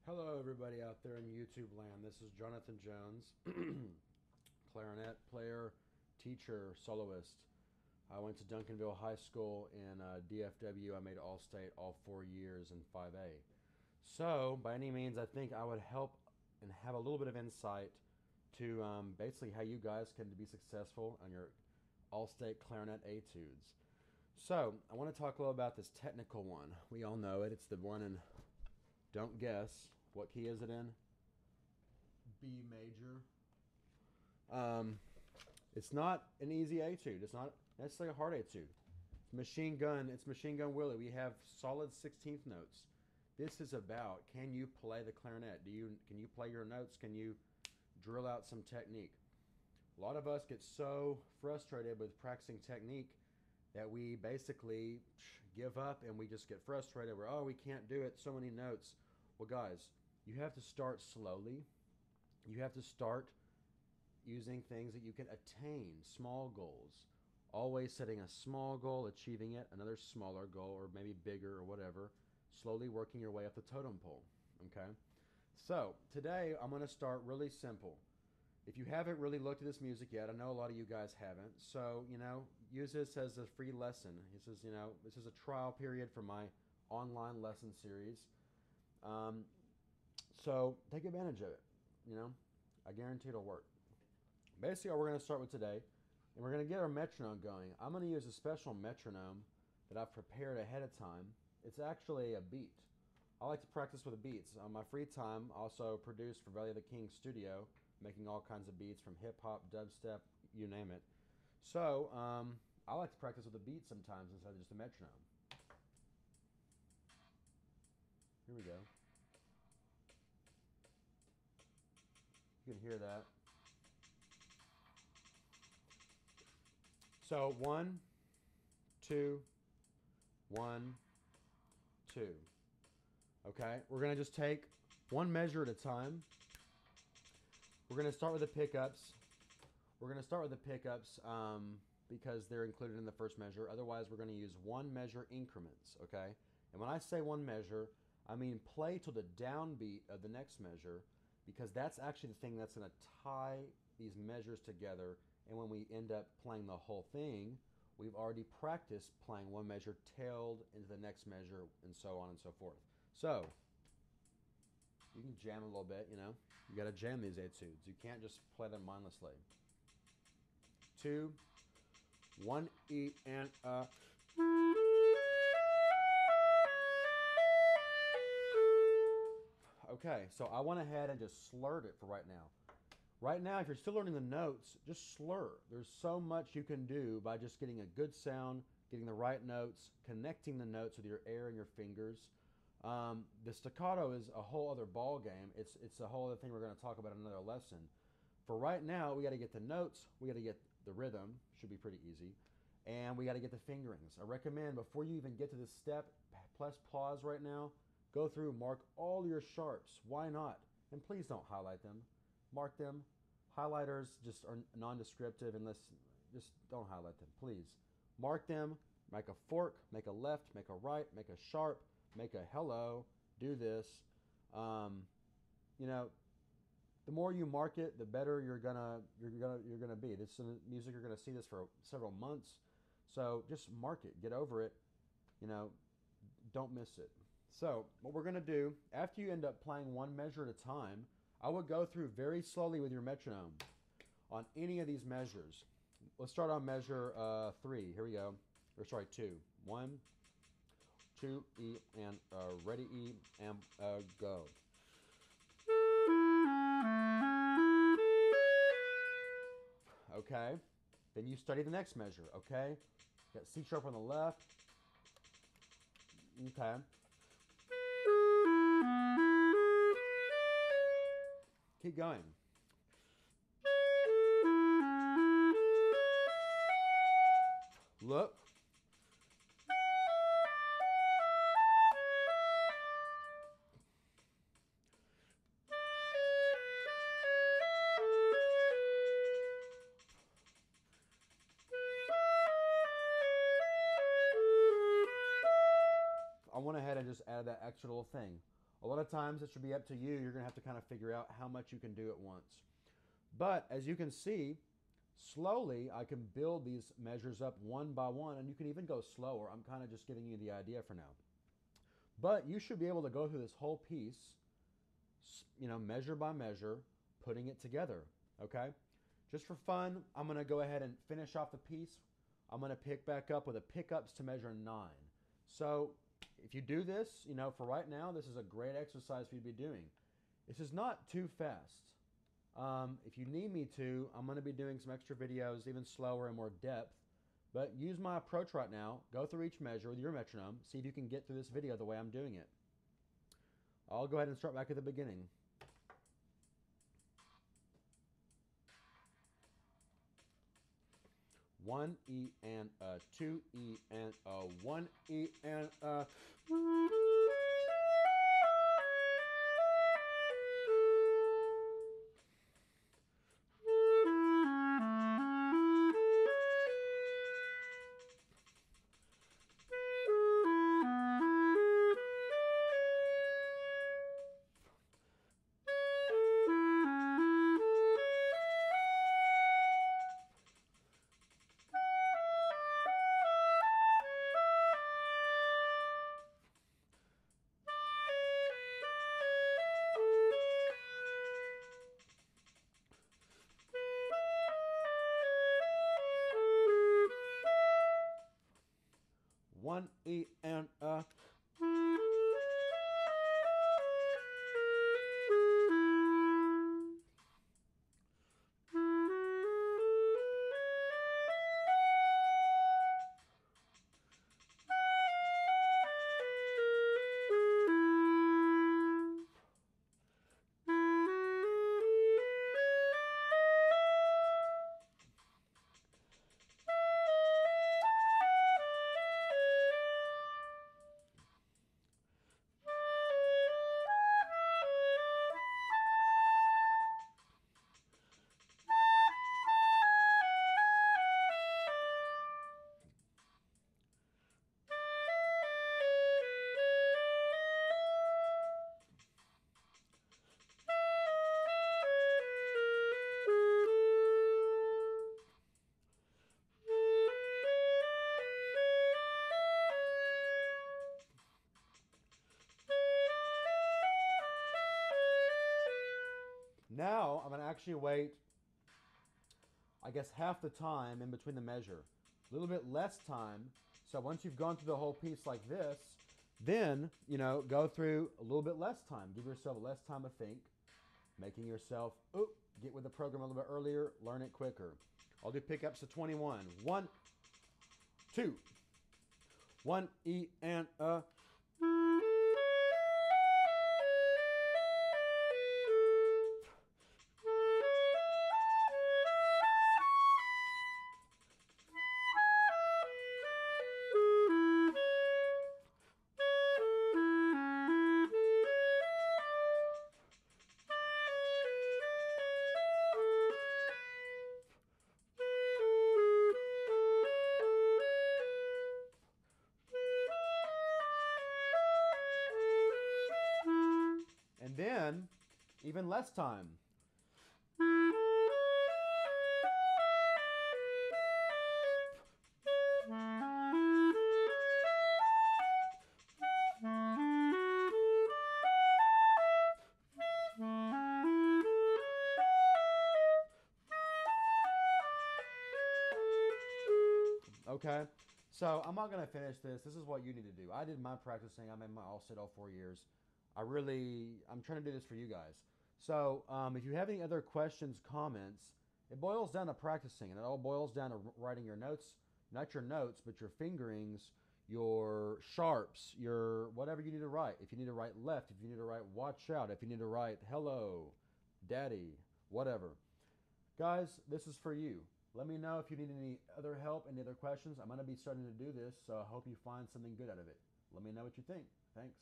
Hello, everybody out there in YouTube land. This is Jonathan Jones, clarinet player, teacher, soloist. I went to Duncanville High School in DFW. I made All-State all 4 years in 5A. So, by any means, I think I would help and have a little bit of insight to basically how you guys can be successful on your All-State clarinet etudes. So, I want to talk a little about this technical one. We all know it. It's the one in, don't guess, what key is it in? B major. It's not an easy etude. It's not necessarily a hard etude. It's machine gun Willie. We have solid 16th notes. This is about, can you play the clarinet? Can you play your notes? Can you drill out some technique? A lot of us get so frustrated with practicing technique that we basically give up and we just get frustrated. We can't do it, so many notes. Well, guys, you have to start slowly. You have to start using things that you can attain, small goals. Always setting a small goal, achieving it, another smaller goal, or maybe bigger or whatever. Slowly working your way up the totem pole, okay? So, today I'm going to start really simple. If you haven't really looked at this music yet, I know a lot of you guys haven't, so, use this as a free lesson. This is, this is a trial period for my online lesson series. So take advantage of it. I guarantee it'll work. Basically, what we're going to start with today, and we're going to get our metronome going. I'm going to use a special metronome that I've prepared ahead of time. It's actually a beat. I like to practice with beats. On my free time, I also produce for Valley of the King Studio, making all kinds of beats from hip-hop, dubstep, you name it. So, I like to practice with a beat sometimes instead of just a metronome. Here we go. You can hear that. So 1, 2, 1, 2. Okay, we're going to just take one measure at a time. We're going to start with the pickups. Because they're included in the first measure. Otherwise, we're going to use one measure increments, okay? And when I say one measure, I mean play till the downbeat of the next measure, because that's actually the thing that's going to tie these measures together. And when we end up playing the whole thing, we've already practiced playing one measure tailed into the next measure, and so on and so forth. So, you can jam a little bit, You got to jam these etudes. You can't just play them mindlessly. 2, 1 E and a. Okay, so I went ahead and just slurred it for right now. Right now, if you're still learning the notes, just slur. There's so much you can do by just getting a good sound, getting the right notes, connecting the notes with your air and your fingers. The staccato is a whole other ball game. It's a whole other thing we're going to talk about in another lesson. For right now, we got to get the notes, we got to get the rhythm, should be pretty easy, and we got to get the fingerings. I recommend before you even get to this step, plus pause right now, go through, mark all your sharps. Why not? And please don't highlight them. Mark them. Highlighters just are non-descriptive, unless just don't highlight them, please. Mark them, make a fork, make a left, make a right, make a sharp, make a hello, do this. The more you mark it, the better you're gonna be. This is music, you're gonna see this for several months. So just mark it, get over it, don't miss it. So what we're gonna do, after you end up playing one measure at a time, I would go through very slowly with your metronome on any of these measures. Let's start on measure 3. Here we go. Or sorry, 2. 1, 2, E, and ready, E, and go. Okay. Then you study the next measure, okay? Got C sharp on the left. Okay. Keep going. Look. I went ahead and just added that extra little thing. A lot of times it should be up to you. You're going to have to kind of figure out how much you can do at once. But as you can see, slowly I can build these measures up one by one, and you can even go slower. I'm kind of just giving you the idea for now. But you should be able to go through this whole piece, measure by measure, putting it together, okay? Just for fun, I'm going to go ahead and finish off the piece. I'm going to pick back up with a pickups to measure 9. So if you do this, for right now, this is a great exercise for you to be doing. This is not too fast. If you need me to, I'm going to be doing some extra videos, even slower and more depth. But use my approach right now. Go through each measure with your metronome. See if you can get through this video the way I'm doing it. I'll go ahead and start back at the beginning. One E and a, 2 E and a, 1 E and a. One E and a. Now I'm going to actually wait, I guess, half the time in between the measure. A little bit less time. So once you've gone through the whole piece like this, then, go through a little bit less time. Give yourself less time to think, making yourself, get with the program a little bit earlier, learn it quicker. I'll do pickups to 21. 1, 2. 1 E and a. And then, even less time. Okay, so I'm not going to finish this. This is what you need to do. I did my practicing. I'm in my all-sit all 4 years. I'm trying to do this for you guys. So if you have any other questions, comments, it boils down to practicing, and it all boils down to writing your notes, not your notes, but your fingerings, your sharps, your whatever you need to write. If you need to write left, if you need to write watch out, if you need to write hello, daddy, whatever. Guys, this is for you. Let me know if you need any other help, any other questions. I'm going to be starting to do this, so I hope you find something good out of it. Let me know what you think. Thanks.